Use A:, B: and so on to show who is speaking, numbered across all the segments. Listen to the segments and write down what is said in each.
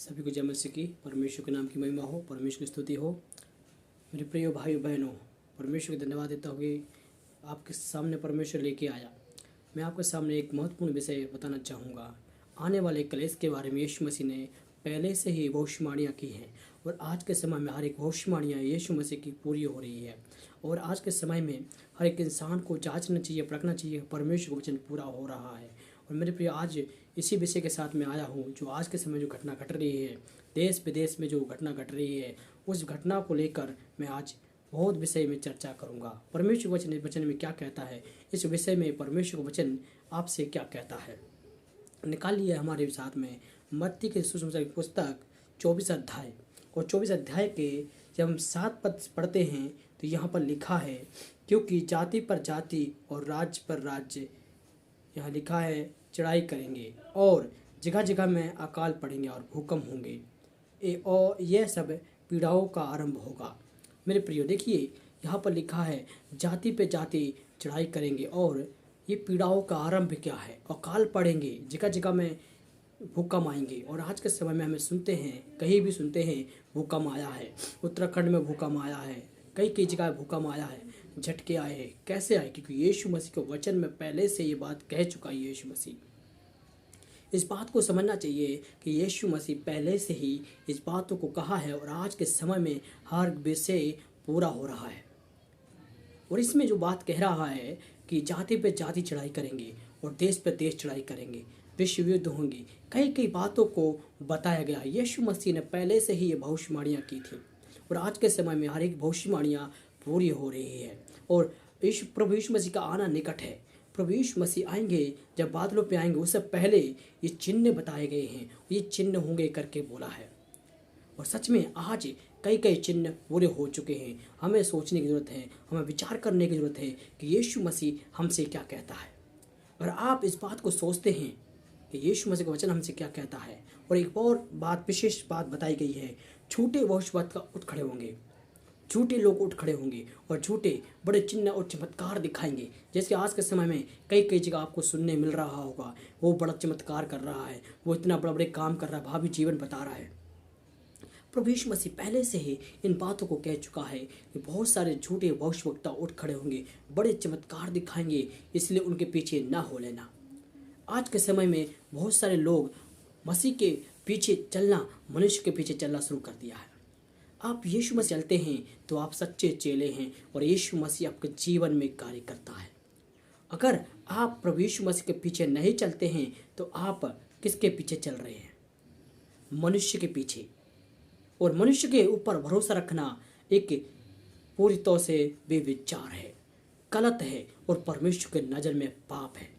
A: सभी को जय मसीह की। परमेश्वर के नाम की महिमा हो, परमेश्वर की स्तुति हो। मेरे प्रिय भाई बहनों, परमेश्वर को धन्यवाद देता हूँ कि आपके सामने परमेश्वर लेके आया। मैं आपके सामने एक महत्वपूर्ण विषय बताना चाहूँगा। आने वाले कलेश के बारे में यीशु मसीह ने पहले से ही भविष्यवाणियाँ की हैं और आज के समय में हर एक भविष्यवाणियाँ यीशु मसीह की पूरी हो रही है। और आज के समय में हर एक इंसान को जांचना चाहिए, परखना चाहिए, परमेश्वर का वचन पूरा हो रहा है। और मेरे प्रिय, आज इसी विषय के साथ मैं आया हूँ। जो आज के समय जो घटना घट रही है, देश विदेश में जो घटना घट रही है, उस घटना को लेकर मैं आज बहुत विषय में चर्चा करूँगा। परमेश्वर वचन में क्या कहता है, इस विषय में परमेश्वर का वचन आपसे क्या कहता है। निकालिए हमारे साथ में मत्ती के सुसमाचार की पुस्तक 24 अध्याय, और 24 अध्याय के जब हम 7 पद पढ़ते हैं तो यहाँ पर लिखा है, क्योंकि जाति पर जाति और राज्य पर राज्य, यहाँ लिखा है, चढ़ाई करेंगे और जगह जगह में अकाल पड़ेंगे और भूकंप होंगे और यह सब पीड़ाओं का आरंभ होगा। मेरे प्रियो, देखिए यहाँ पर लिखा है जाति पे जाति चढ़ाई करेंगे और ये पीड़ाओं का आरंभ क्या है। अकाल पड़ेंगे, जगह जगह में भूकंप आएंगे। और आज के समय में हमें सुनते हैं, कहीं भी सुनते हैं भूकंप आया है, उत्तराखंड में भूकंप आया है, कई कई जगह भूकंप आया है, झटके आए हैं। कैसे आए? क्योंकि यीशु मसीह के वचन में पहले से ये बात कह चुका है। यीशु मसीह, इस बात को समझना चाहिए कि यीशु मसीह पहले से ही इस बातों को कहा है और आज के समय में हर विषय पूरा हो रहा है। और इसमें जो बात कह रहा है कि जाति पे जाति चढ़ाई करेंगे और देश पे देश चढ़ाई करेंगे, विश्व युद्ध होंगे, कई कई बातों को बताया गया। यीशु मसीह ने पहले से ही ये भविष्यवाणियाँ की थी और आज के समय में हर एक भविष्यवाणियाँ पूरी हो रही है। और प्रभु यीशु मसीह का आना निकट है। प्रभु यीशु मसीह आएंगे, जब बादलों पे आएंगे, उससे पहले ये चिन्ह बताए गए हैं, ये चिन्ह होंगे करके बोला है। और सच में आज कई कई चिन्ह पूरे हो चुके हैं। हमें सोचने की ज़रूरत है, हमें विचार करने की ज़रूरत है कि यीशु मसीह हमसे क्या कहता है। और आप इस बात को सोचते हैं कि यीशु मसीह का वचन हमसे क्या कहता है। और एक और बात, विशेष बात बताई गई है, झूठे भविष्यवक्ता उठ खड़े होंगे, झूठे लोग उठ खड़े होंगे और झूठे बड़े चिन्ह और चमत्कार दिखाएंगे। जैसे आज के समय में कई कई जगह आपको सुनने मिल रहा होगा, वो बड़ा चमत्कार कर रहा है, वो इतना बड़े बड़े काम कर रहा है, भावी जीवन बता रहा है। प्रभु यीशु मसीह पहले से ही इन बातों को कह चुका है कि बहुत सारे झूठे भविष्यवक्ता उठ खड़े होंगे, बड़े चमत्कार दिखाएंगे, इसलिए उनके पीछे ना हो लेना। आज के समय में बहुत सारे लोग मसीह के पीछे चलना, मनुष्य के पीछे चलना शुरू कर दिया है। आप यीशु मसीह चलते हैं तो आप सच्चे चेले हैं और यीशु मसीह आपके जीवन में कार्य करता है। अगर आप प्रभु यीशु मसीह के पीछे नहीं चलते हैं तो आप किसके पीछे चल रहे हैं? मनुष्य के पीछे। और मनुष्य के ऊपर भरोसा रखना एक पूरी तौर से बेविचार है, गलत है और परमेश्वर के नज़र में पाप है।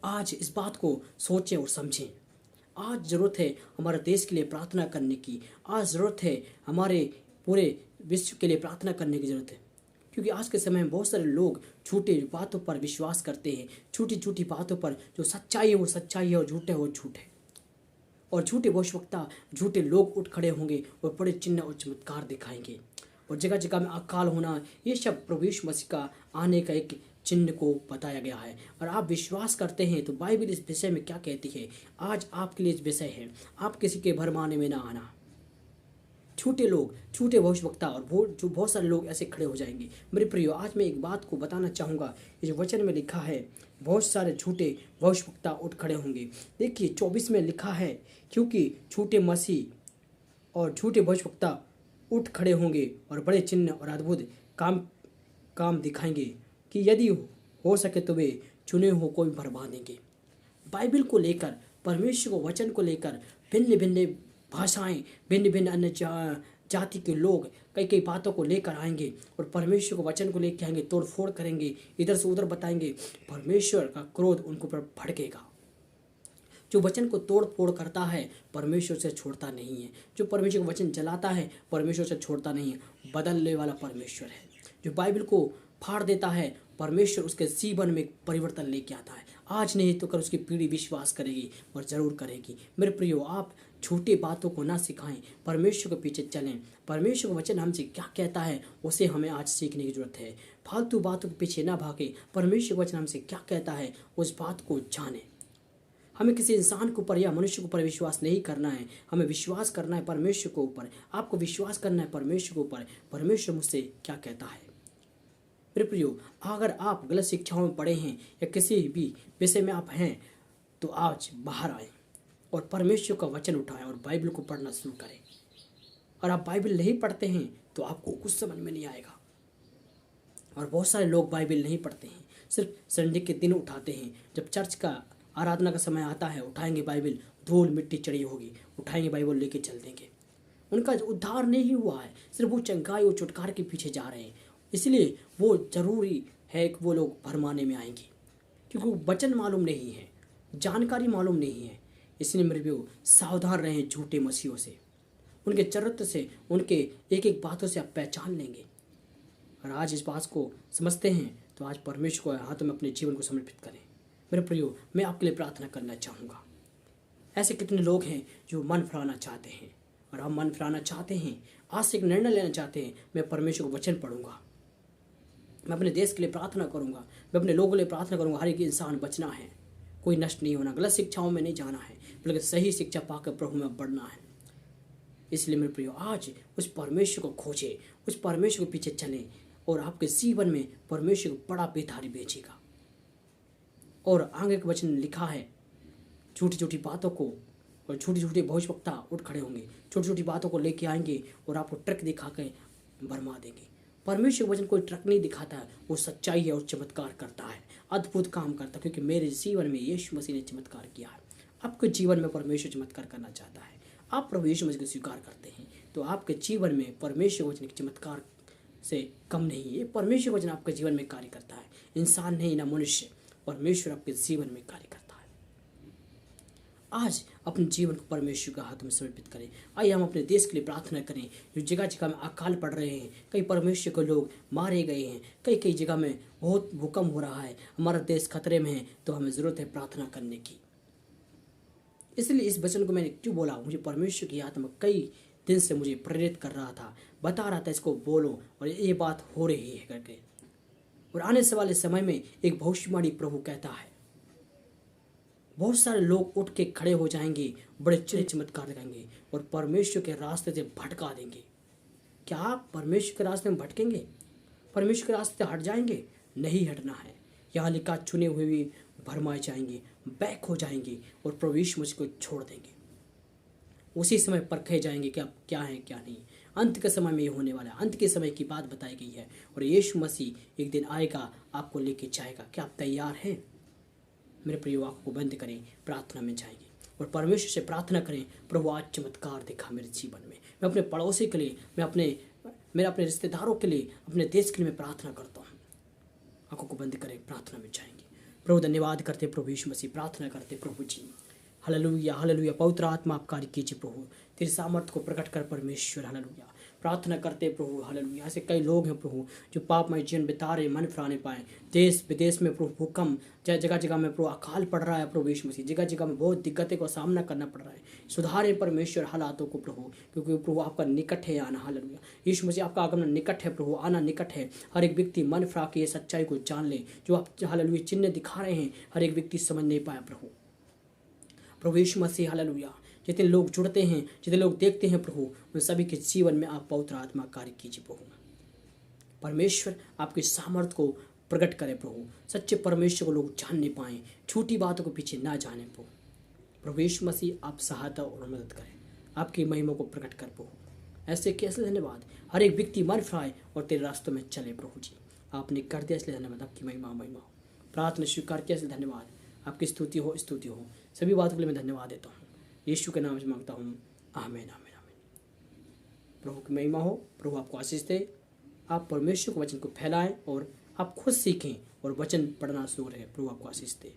A: आज इस बात को सोचें और समझें। आज ज़रूरत है हमारे देश के लिए प्रार्थना करने की। आज ज़रूरत है हमारे पूरे विश्व के लिए प्रार्थना करने की ज़रूरत है। क्योंकि आज के समय में बहुत सारे लोग झूठी बातों पर विश्वास करते हैं, छोटी छोटी बातों पर। जो सच्चाई है वो सच्चाई है और झूठ है वो झूठ है। और झूठे भविष्यवक्ता, झूठे लोग उठ खड़े होंगे और बड़े चिन्ह और चमत्कार दिखाएंगे और जगह जगह में अकाल होना, ये सब प्रभु यीशु मसीह का आने का एक चिन्ह को बताया गया है। और आप विश्वास करते हैं तो बाइबल इस विषय में क्या कहती है? आज आपके लिए इस विषय है, आप किसी के भरमाने में ना आना। झूठे लोग, झूठे भविष्यवक्ता और जो बहुत सारे लोग ऐसे खड़े हो जाएंगे। मेरे प्रियो, आज मैं एक बात को बताना चाहूँगा। इस वचन में लिखा है बहुत सारे झूठे भविष्यवक्ता उठ खड़े होंगे। देखिए 24 में लिखा है, क्योंकि झूठे मसीह और झूठे भविष्यवक्ता उठ खड़े होंगे और बड़े चिन्ह और अद्भुत काम दिखाएंगे कि यदि हो सके तो वे चुने हुए को भी भरवा देंगे। बाइबल को लेकर, परमेश्वर को वचन को लेकर भिन्न भिन्न भाषाएं, भिन्न भिन्न अन्य जाति के लोग कई कई बातों को लेकर आएंगे और परमेश्वर को वचन को लेकर आएंगे, तोड़ फोड़ करेंगे, इधर से उधर बताएंगे। परमेश्वर का क्रोध उनको पर भड़केगा। जो वचन को तोड़ फोड़ करता है परमेश्वर से छोड़ता नहीं है। जो परमेश्वर का वचन जलाता है परमेश्वर से छोड़ता नहीं है। बदलने वाला परमेश्वर है। जो बाइबल को फाड़ देता है परमेश्वर उसके जीवन में परिवर्तन लेके आता है। आज नहीं तो कल उसकी पीढ़ी विश्वास करेगी और ज़रूर करेगी। मेरे प्रियो, आप झूठी बातों को ना सिखाएं, परमेश्वर के पीछे चलें। परमेश्वर का वचन हमसे क्या कहता है उसे हमें आज सीखने की जरूरत है। फालतू बातों के पीछे ना भागे। परमेश्वर का वचन हमसे क्या कहता है उस बात को जानें। हमें किसी इंसान के ऊपर या मनुष्य के ऊपर विश्वास नहीं करना है, हमें विश्वास करना है परमेश्वर के ऊपर। आपको विश्वास करना है परमेश्वर के ऊपर, परमेश्वर मुझसे क्या कहता है। मेरे प्रियो, अगर आप गलत शिक्षाओं में पड़े हैं या किसी भी विषय में आप हैं, तो आज बाहर आए और परमेश्वर का वचन उठाएं और बाइबल को पढ़ना शुरू करें। और आप बाइबल नहीं पढ़ते हैं तो आपको कुछ समझ में नहीं आएगा। और बहुत सारे लोग बाइबल नहीं पढ़ते हैं, सिर्फ संडे के दिन उठाते हैं। जब चर्च का आराधना का समय आता है, उठाएंगे बाइबल, धूल मिट्टी चढ़ी होगी, उठाएंगे बाइबल लेके चल देंगे। उनका उद्धार नहीं हुआ है, सिर्फ वो चंगाई और छुटकारे के पीछे जा रहे हैं। इसलिए वो जरूरी है कि वो लोग भरमाने में आएंगे, क्योंकि वो वचन मालूम नहीं है, जानकारी मालूम नहीं है। इसलिए मेरे भी सावधान रहें झूठे मसीहों से, उनके चरित्र से, उनके एक एक बातों से आप पहचान लेंगे। और आज इस बात को समझते हैं तो आज परमेश्वर को हाथों में अपने जीवन को समर्पित करें। मेरे प्रियो, मैं आपके लिए प्रार्थना करना चाहूँगा। ऐसे कितने लोग हैं जो मन फिराना चाहते हैं, और हम मन फिराना चाहते हैं, आज से एक निर्णय लेना चाहते हैं, मैं परमेश्वर को वचन पढ़ूंगा, मैं अपने देश के लिए प्रार्थना करूंगा, मैं अपने लोगों के लिए प्रार्थना करूंगा। हर एक इंसान बचना है, कोई नष्ट नहीं होना, गलत शिक्षाओं में नहीं जाना है, बल्कि सही शिक्षा पाकर प्रभु में बढ़ना है। इसलिए मेरे प्रियो, आज उस परमेश्वर को खोजें, उस परमेश्वर के पीछे चलें, और आपके जीवन में परमेश्वर को बड़ा बेधारी भेजेगा। और आगे के वचन में लिखा है, छोटी छोटी बातों को और छोटी छोटी भविष्यवक्ता उठ खड़े होंगे, छोटी छोटी बातों को लेके आएंगे और आपको ट्रक दिखा के भरमा देंगे। परमेश्वर वचन कोई ट्रक नहीं दिखाता है, वो सच्चाई है और चमत्कार करता है, अद्भुत काम करता है। क्योंकि मेरे जीवन में यीशु मसीह ने चमत्कार किया है। आपके जीवन में परमेश्वर चमत्कार करना चाहता है। आप प्रभु यीशु मसीह को स्वीकार करते हैं तो आपके जीवन में परमेश्वर वचन के चमत्कार से कम नहीं है। परमेश्वर वचन आपके जीवन में कार्य करता है, इंसान नहीं ना मनुष्य, परमेश्वर आपके जीवन में कार्य करता है। आज अपने जीवन को परमेश्वर के हाथ में समर्पित करें। आइए हम अपने देश के लिए प्रार्थना करें, जो जगह जगह में अकाल पड़ रहे हैं, कई परमेश्वर के लोग मारे गए हैं, कई कई जगह में बहुत भूकंप हो रहा है, हमारा देश खतरे में है। तो हमें ज़रूरत है प्रार्थना करने की। इसलिए इस वचन को मैंने क्यों बोला, मुझे परमेश्वर की आत्मा कई दिन से मुझे प्रेरित कर रहा था, बता रहा था इसको बोलो, और ये बात हो रही है करके। और आने से वाले समय में एक भविष्यवाणी प्रभु कहता है, बहुत सारे लोग उठ के खड़े हो जाएंगे, बड़े चिन्ह चमत्कार दिखाएंगे और परमेश्वर के रास्ते से भटका देंगे। क्या आप परमेश्वर के रास्ते में भटकेंगे, परमेश्वर के रास्ते से हट जाएंगे? नहीं हटना है। यहाँ लिखा, चुने हुए भी भरमाए जाएंगे, बैक हो जाएंगे और प्रभु यीशु मसीह को छोड़ देंगे। उसी समय परखे जाएंगे कि आप क्या हैं क्या नहीं। अंत के समय में ये होने वाला है, अंत के समय की बात बताई गई है। और यीशु मसीह एक दिन आएगा, आपको लेके जाएगा। क्या आप तैयार हैं? मेरे प्रिय, आंखों को बंद करें, प्रार्थना में जाएंगे और परमेश्वर से प्रार्थना करें, प्रभु आज चमत्कार दिखा मेरे जीवन में। मैं अपने पड़ोसी के लिए, मैं अपने रिश्तेदारों के लिए, अपने देश के लिए मैं प्रार्थना करता हूँ। आंखों को बंद करें, प्रार्थना में जाएंगे। प्रभु धन्यवाद करते प्रभु यीशु मसीह, प्रार्थना करते प्रभु जी। Hallelujah hallelujah. पवित्र आत्मा आप कार्य कीजिए प्रभु, तेरे सामर्थ्य को प्रकट कर परमेश्वर। हालेलुया। प्रार्थना करते प्रभु। हालेलुया। ऐसे कई लोग हैं प्रभु जो पापमय जीवन बिता रहे, मन फिराने पाए। देश विदेश में प्रभु भूकंप, जगह जगह में प्रभु अकाल पड़ रहा है प्रभु यीशु मसीह, जगह जगह में बहुत दिक्कतें का सामना करना पड़ रहा है। सुधारे परमेश्वर हालातों को प्रभु, क्योंकि प्रभु आपका निकट है आना। हालेलुया। यीशु मसीह आपका आगमन निकट है प्रभु, आना निकट है। हर एक व्यक्ति मन फिरा के ये सच्चाई को जान ले जो आप हालेलुया चिन्ह दिखा रहे हैं, हर एक व्यक्ति समझ नहीं पाया प्रभु यीशु मसीह। हालेलुया। जितने लोग जुड़ते हैं, जितने लोग देखते हैं प्रभु, उन सभी के जीवन में आप पवित्र आत्मा कार्य कीजिए प्रभु। परमेश्वर आपके सामर्थ्य को प्रकट करे प्रभु, सच्चे परमेश्वर को लोग जानने पाएं, झूठी बातों को पीछे ना जाने प्रभु यीशु मसीह आप सहायता और मदद करें, आपकी महिमा को प्रकट कर प्रभु। ऐसे कैसे धन्यवाद, हर एक व्यक्ति मन फिराए और तेरे रास्तों में चले प्रभु जी। आपने कर दिया इसलिए धन्यवाद, आपकी महिमा महिमा हो। प्रार्थना स्वीकार किया इसलिए धन्यवाद, आपकी स्तुति हो स्तुति हो। सभी बातों के लिए मैं धन्यवाद देता हूँ, यीशु के नाम से मांगता हूँ, आमीन आमीन आमीन। प्रभु की महिमा हो, प्रभु आपको आशीष दे। आप परमेश्वर के वचन को फैलाएं और आप खुद सीखें और वचन पढ़ना शुरू करें। प्रभु आपको आशीष दे।